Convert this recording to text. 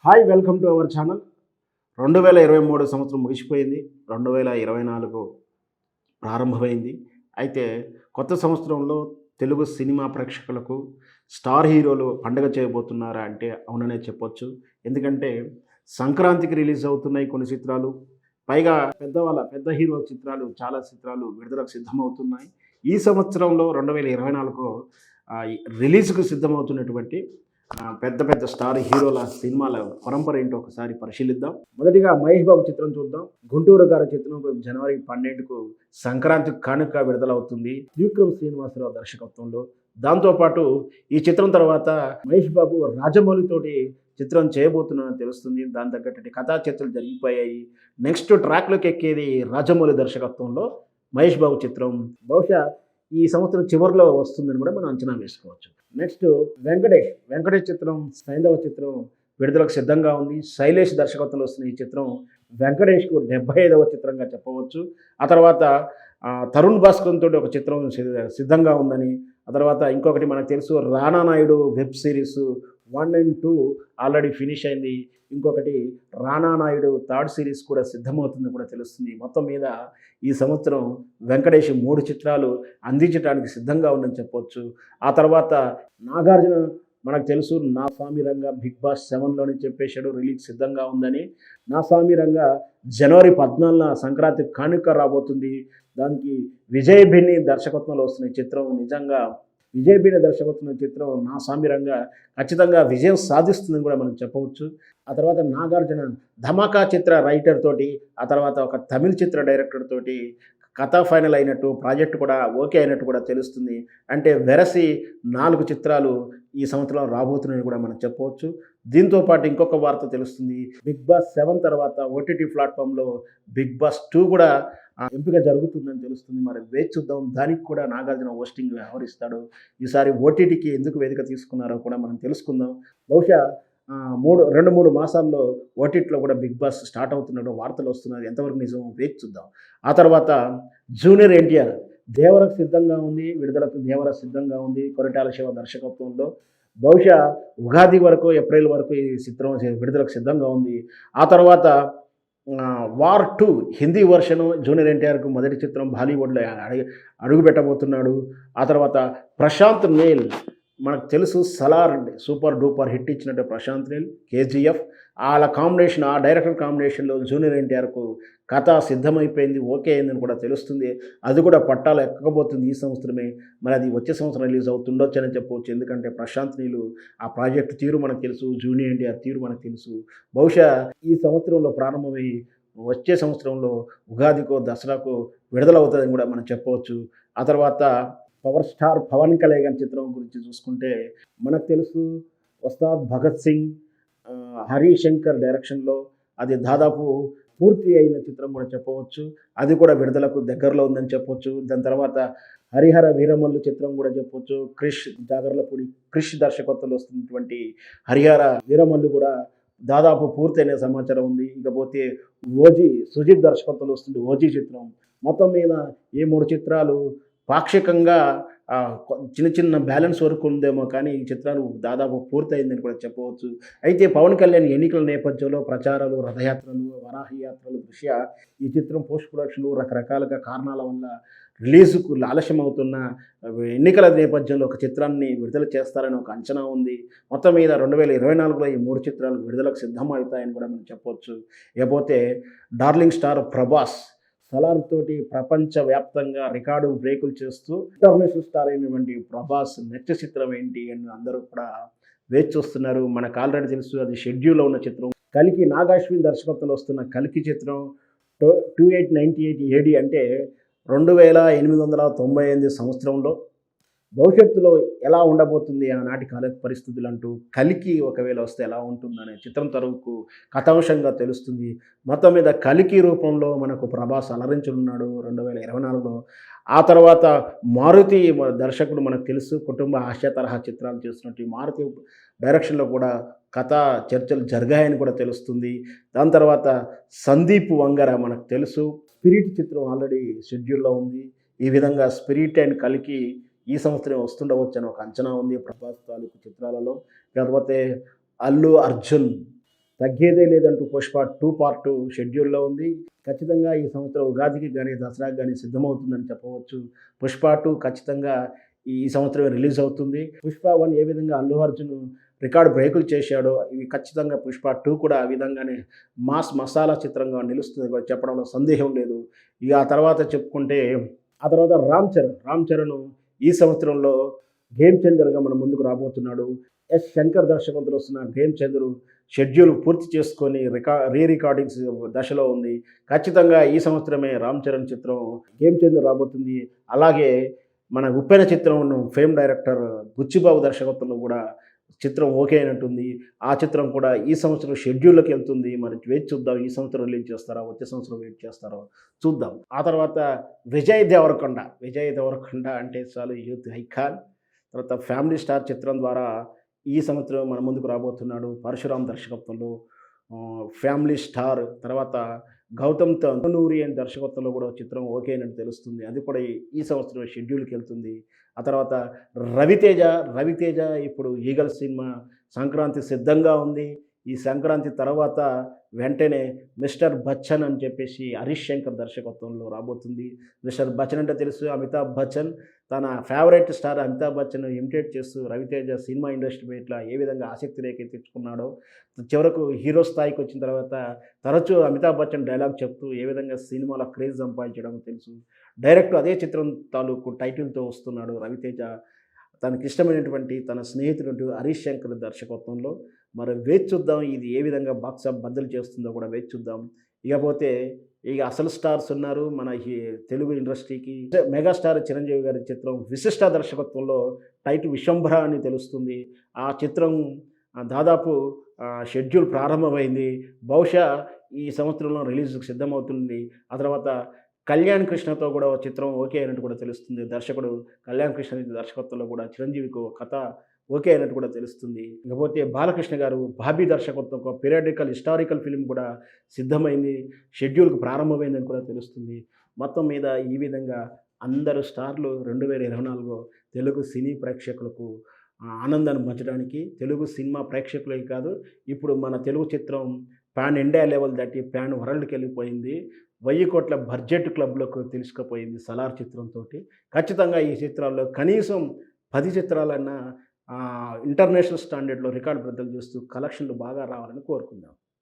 Hi, welcome to our channel. 2023 సంవత్సరం ముగిసిపోయింది. 2024 ప్రారంభమైంది. అయితే కొత్త సంవత్సరంలో తెలుగు సినిమా ప్రేక్షకులకు స్టార్ హీరోలు పండగ చేయబోతున్నారా అంటే అవుననే చెప్పొచ్చు. ఎందుకంటే సంక్రాంతికి రిలీజ్ అవుతున్నాయి కొన్ని చిత్రాలు. పైగా పెద్ద హీరో చిత్రాలు చాలా చిత్రాలు విడుదలకు సిద్ధమవుతున్నాయి. ఈ సంవత్సరంలో 2024 రిలీజ్‌కు సిద్ధమవుతున్నటువంటి పెద్ద స్టార్ హీరోల సినిమాల పరంపర ఏంటో ఒకసారి పరిశీలిద్దాం. మొదటిగా మహేష్ బాబు చిత్రం చూద్దాం. గుంటూరు గారి చిత్రం జనవరి 12కు సంక్రాంతి కానుక విడుదలవుతుంది త్రివిక్రమ్ శ్రీనివాసరావు దర్శకత్వంలో. దాంతోపాటు ఈ చిత్రం తర్వాత మహేష్ బాబు రాజమౌళితోటి చిత్రం చేయబోతున్నానని తెలుస్తుంది. దాని తగ్గట్టు కథా చర్చలు జరిగిపోయాయి. నెక్స్ట్ ట్రాక్లోకి ఎక్కేది రాజమౌళి దర్శకత్వంలో మహేష్ బాబు చిత్రం బహుశా ఈ సంవత్సరం చివరిలో వస్తుందని కూడా మనం అంచనా వేసుకోవచ్చు. నెక్స్ట్ వెంకటేష్ చిత్రం సైంధవ చిత్రం విడుదలకు సిద్ధంగా ఉంది. శైలేష్ దర్శకత్వంలో వస్తున్న ఈ చిత్రం వెంకటేష్కు 75వ చిత్రంగా చెప్పవచ్చు. ఆ తర్వాత తరుణ్ భాస్కర్ తోటి ఒక చిత్రం సిద్ధంగా ఉందని, ఆ తర్వాత ఇంకొకటి మనకు తెలుసు రానా Naidu web series 1 and 2 already finish అయింది. ఇంకొకటి రానా నాయుడు థర్డ్ సిరీస్ కూడా సిద్ధమవుతుందని కూడా తెలుస్తుంది. మొత్తం మీద ఈ సంవత్సరం వెంకటేష్ 3 చిత్రాలు అందించడానికి సిద్ధంగా ఉందని చెప్పొచ్చు. ఆ తర్వాత నాగార్జున మనకు తెలుసు నా స్వామి రంగ బిగ్ బాస్ 7లోనే చెప్పేశాడు రిలీజ్ సిద్ధంగా ఉందని. నా స్వామి రంగ జనవరి 14న సంక్రాంతి కానుక రాబోతుంది. దానికి విజయ్ బెన్నీ దర్శకత్వంలో వస్తున్న చిత్రం నిజంగా విజయ్ బెన్నీ దర్శకత్వంలో చిత్రం నా స్వామి రంగ ఖచ్చితంగా విజయం సాధిస్తుందని కూడా మనం చెప్పవచ్చు. ఆ తర్వాత నాగార్జున ధమాకా చిత్ర రైటర్ తోటి, ఆ తర్వాత ఒక తమిళ చిత్ర డైరెక్టర్ తోటి కథ ఫైనల్ అయినట్టు, ప్రాజెక్ట్ కూడా ఓకే అయినట్టు కూడా తెలుస్తుంది. అంటే వెరసి 4 చిత్రాలు ఈ సంవత్సరంలో రాబోతున్నాయని కూడా మనం చెప్పవచ్చు. దీంతో పాటు ఇంకొక వార్త తెలుస్తుంది. బిగ్ బాస్ 7 తర్వాత ఓటీటీ ప్లాట్ఫామ్లో బిగ్ బాస్ 2 కూడా ఎంపిక జరుగుతుందని తెలుస్తుంది. మరి వేచి చూద్దాం. దానికి కూడా నాగార్జున హోస్టింగ్ వ్యవహరిస్తాడు. ఈసారి ఓటీటీకి ఎందుకు వేదిక తీసుకున్నారో కూడా మనం తెలుసుకుందాం. బహుశా 2-3 మాసాల్లో ఓటీటీలో కూడా బిగ్ బాస్ స్టార్ట్ అవుతున్నట్టు వార్తలు వస్తున్నాయి. ఎంతవరకు నిజం వేచి చూద్దాం. ఆ తర్వాత జూనియర్ ఎన్టీఆర్ దేవరకు సిద్ధంగా ఉంది. విడుదలకు దేవర సిద్ధంగా ఉంది కొరటాల శివ దర్శకత్వంలో. బహుశా ఉగాది వరకు ఏప్రిల్ వరకు ఈ చిత్రం విడుదలకు సిద్ధంగా ఉంది. ఆ తర్వాత వార్ 2 హిందీ వర్షను జూనియర్ ఎన్టీఆర్కు మొదటి చిత్రం బాలీవుడ్లో అడుగు పెట్టబోతున్నాడు. ఆ తర్వాత ప్రశాంత్ నీల్ మనకు తెలుసు సలార్ సూపర్ డూపర్ హిట్ ఇచ్చినట్టు ప్రశాంత్ నీల్ కేజీఎఫ్ వాళ్ళ కాంబినేషన్ ఆ డైరెక్టర్ కాంబినేషన్లో జూనియర్ ఎన్టీఆర్కు కథ సిద్ధమైపోయింది, ఓకే అయిందని కూడా తెలుస్తుంది. అది కూడా పట్టాలు ఎక్కకపోతుంది ఈ సంవత్సరమే. మరి అది వచ్చే సంవత్సరం రిలీజ్ అవుతుండొచ్చని చెప్పవచ్చు. ఎందుకంటే ప్రశాంత్ నీలు ఆ ప్రాజెక్ట్ తీరు మనకు తెలుసు, జూనియర్ ఎన్టీఆర్ తీరు మనకు తెలుసు. బహుశా ఈ సంవత్సరంలో ప్రారంభమై వచ్చే సంవత్సరంలో ఉగాదికో దసరాకో విడుదలవుతుందని కూడా మనం చెప్పవచ్చు. ఆ తర్వాత పవర్ స్టార్ పవన్ కళ్యాణ్ చిత్రం గురించి చూసుకుంటే మనకు తెలుసు ఉస్తాద్ భగత్ సింగ్ హరిశంకర్ డైరెక్షన్లో అది దాదాపు పూర్తి అయిన చిత్రం కూడా చెప్పవచ్చు. అది కూడా విడుదలకు దగ్గరలో ఉందని చెప్పొచ్చు. దాని తర్వాత హరిహర వీరమల్లు చిత్రం కూడా చెప్పొచ్చు. జాగర్లపూడి క్రిష్ దర్శకత్వంలో వస్తున్నటువంటి హరిహర వీరమల్లు కూడా దాదాపు పూర్తయిన సమాచారం ఉంది. ఇకపోతే సుజిత్ దర్శకత్వంలో వస్తుంది ఓజీ చిత్రం. మొత్తం మీద ఈ 3 చిత్రాలు పాక్షికంగా చిన్న బ్యాలెన్స్ వరకు ఉందేమో కానీ ఈ చిత్రాలు దాదాపు పూర్తయిందని కూడా చెప్పవచ్చు. అయితే పవన్ కళ్యాణ్ ఎన్నికల నేపథ్యంలో ప్రచారాలు, రథయాత్రలు, వరాహి యాత్రల దృష్ట్యా ఈ చిత్రం పోస్ట్ ప్రొడక్షన్లు రకరకాలుగా కారణాల వల్ల రిలీజుకు ఆలస్యం అవుతున్న ఎన్నికల నేపథ్యంలో ఒక చిత్రాన్ని విడుదల చేస్తారని ఒక అంచనా ఉంది. మొత్తం మీద 2024లో ఈ 3 చిత్రాలు విడుదలకు సిద్ధమవుతాయని కూడా మనం చెప్పవచ్చు. ఇకపోతే డార్లింగ్ స్టార్ ప్రభాస్ సలార్ తోటి ప్రపంచవ్యాప్తంగా రికార్డు బ్రేకులు చేస్తూ ఇంటర్నేషనల్ స్టార్ అయినటువంటి ప్రభాస్ నెక్స్ట్ చిత్రం ఏంటి అని అందరూ కూడా వేచి చూస్తున్నారు. మనకు ఆల్రెడీ తెలుసు అది షెడ్యూల్లో ఉన్న చిత్రం. కలికి నాగాశ్విన్ దర్శకత్వంలో వస్తున్న కలికి చిత్రం 2898 AD అంటే 2898 సంవత్సరంలో భవిష్యత్తులో ఎలా ఉండబోతుంది ఆనాటి కాల పరిస్థితులు అంటూ కలికి ఒకవేళ వస్తే ఎలా ఉంటుందనే చిత్రం తరకు కథాంశంగా తెలుస్తుంది. మొత్తం మీద కలికి రూపంలో మనకు ప్రభాస్ అలరించనున్నాడు 2024లో. ఆ తర్వాత మారుతి దర్శకుడు మనకు తెలుసు కుటుంబ హాస్య తరహా చిత్రాలు చేస్తున్నట్టు మారుతి డైరెక్షన్లో కూడా కథా చర్చలు జరిగాయని కూడా తెలుస్తుంది. దాని తర్వాత సందీప్ వంగర మనకు తెలుసు స్పిరిట్ చిత్రం ఆల్రెడీ షెడ్యూల్లో ఉంది. ఈ విధంగా 'స్పిరిట్' అండ్ 'కల్కి' ఈ సంవత్సరం వస్తుండవచ్చని ఒక అంచనా ఉంది ప్రభాస్ తాలూకు చిత్రాలలో. కాకపోతే 'అల్లు అర్జున్' తగ్గేదే లేదంటూ 'పుష్ప 2 పార్ట్ 2' షెడ్యూల్‌లో ఉంది. ఖచ్చితంగా ఈ సంవత్సరం ఉగాదికి గాని, దసరాకి గాని సిద్ధమవుతుందని చెప్పవచ్చు. 'పుష్ప 2' ఖచ్చితంగా ఈ సంవత్సరమే రిలీజ్ అవుతుంది. 'పుష్ప 1' ఏ విధంగా అల్లు అర్జున్ రికార్డ్ బ్రేకులు చేశాడో, ఇవి ఖచ్చితంగా 'పుష్ప 2' కూడా ఆ విధంగానే మాస్ మసాలా చిత్రంగా నిలుస్తుంది చెప్పడంలో సందేహం లేదు. ఇక ఆ తర్వాత చెప్పుకుంటే, ఆ తర్వాత 'రామ్ చరణ్' ఈ సంవత్సరంలో గేమ్ చేంజర్‌గా మన ముందుకు రాబోతున్నాడు. శంకర్ దర్శకత్వంలో వస్తున్న 'గేమ్ చేంజర్' షెడ్యూల్ పూర్తి చేసుకొని రికార్డింగ్స్ దశలో ఉంది. ఖచ్చితంగా ఈ సంవత్సరమే 'రామ్ చరణ్' చిత్రం 'గేమ్ చేంజర్' రాబోతుంది. అలాగే మన 'ఉప్పెన' చిత్రం ఫేమ్ డైరెక్టర్ బుచ్చిబాబు దర్శకత్వంలో కూడా చిత్రం ఓకే అయినట్టుంది. ఆ చిత్రం కూడా ఈ సంవత్సరం షెడ్యూల్‌లోకి వెళ్తుంది. మరి వేచి చూద్దాం. ఈ సంవత్సరం రిలీజ్ చేస్తారా? వచ్చే సంవత్సరం వెయిట్ చేస్తారో చూద్దాం. ఆ తర్వాత 'విజయ్ దేవరకొండ' అంటే చాలు యూత్ ఐకాన్. తర్వాత 'ఫ్యామిలీ స్టార్' చిత్రం ద్వారా ఈ సంవత్సరం మన ముందుకు రాబోతున్నాడు. పరశురామ్ దర్శకత్వంలో 'ఫ్యామిలీ స్టార్'. తర్వాత గౌతమ్ తనూరి అని దర్శకత్వంలో కూడా ఒక చిత్రం ఓకే అయినట్టు తెలుస్తుంది. అది కూడా ఈ సంవత్సరం షెడ్యూల్‌కెళ్తుంది. ఆ తర్వాత 'రవితేజ' ఇప్పుడు 'ఈగల్' సినిమా సంక్రాంతి సిద్ధంగా ఉంది. ఈ సంక్రాంతి తర్వాత వెంటనే 'మిస్టర్ బచ్చన్' అని చెప్పేసి హరీష్ శంకర్ దర్శకత్వంలో రాబోతుంది. 'మిస్టర్ బచ్చన్' అంటే తెలుసు, అమితాబ్ బచ్చన్ తన favourite star Amitabh Bachchan imitate చేస్తూ రవితేజ సినిమా ఇండస్ట్రీ పట్ల ఏ విధంగా ఆసక్తి రేకెత్తించుకున్నాడో, చివరకు హీరో స్థాయికి వచ్చిన తర్వాత తరచూ అమితాబ్ బచ్చన్ డైలాగ్ చెప్తూ ఏ విధంగా సినిమాలో క్రేజ్ సంపాదించడమో తెలుసు. డైరెక్ట్ అదే చిత్రం తాలూకు టైటిల్‌తో వస్తున్నాడు రవితేజ. తనకిష్టమైనటువంటి తన స్నేహితుడు హరీష్ శంకర్ దర్శకత్వంలో. మరి వేచి చూద్దాం, ఇది ఏ విధంగా బాక్సాఫ్ బద్దలు చేస్తుందో కూడా వేచి చూద్దాం. ఇకపోతే ఇక అసలు స్టార్స్ ఉన్నారు మన తెలుగు ఇండస్ట్రీకి. మెగాస్టార్ చిరంజీవి గారి చిత్రం 'విశిష్ట' దర్శకత్వంలో టైటిల్ 'విశ్వంభర' అని తెలుస్తుంది. ఆ చిత్రం దాదాపు షెడ్యూల్ ప్రారంభమైంది. బహుశా ఈ సంవత్సరంలో రిలీజ్‌కి సిద్ధమవుతుంది. ఆ తర్వాత కళ్యాణ్ కృష్ణతో కూడా ఒక చిత్రం ఓకే అయినట్టు కూడా తెలుస్తుంది. దర్శకుడు కళ్యాణ్ కృష్ణ దర్శకత్వంలో కూడా చిరంజీవికి ఒక కథ ఓకే అయినట్టు కూడా తెలుస్తుంది. ఇకపోతే బాలకృష్ణ గారు 'బాబీ' దర్శకత్వం ఒక హిస్టారికల్ ఫిల్మ్ కూడా సిద్ధమైంది. షెడ్యూల్‌కి ప్రారంభమైందని కూడా తెలుస్తుంది. మొత్తం మీద ఈ విధంగా అందరు స్టార్లు 2024 తెలుగు సినీ ప్రేక్షకులకు ఆనందాన్ని పంచడానికి, తెలుగు సినిమా ప్రేక్షకులే కాదు, ఇప్పుడు మన తెలుగు చిత్రం పాన్ ఇండియా లెవెల్ దాటి పాన్ వరల్డ్‌కెళ్ళిపోయింది. 1000 కోట్ల బడ్జెట్ క్లబ్‌లోకి తీసుకుపోయింది 'సలార్' చిత్రంతోటి. ఖచ్చితంగా ఈ చిత్రాల్లో కనీసం 10 చిత్రాలన్నా ఇంటర్నేషనల్ స్టాండర్డ్‌లో రికార్డ్ బద్దలు చేస్తూ కలెక్షన్‌లు బాగా రావాలని కోరుకుందాం.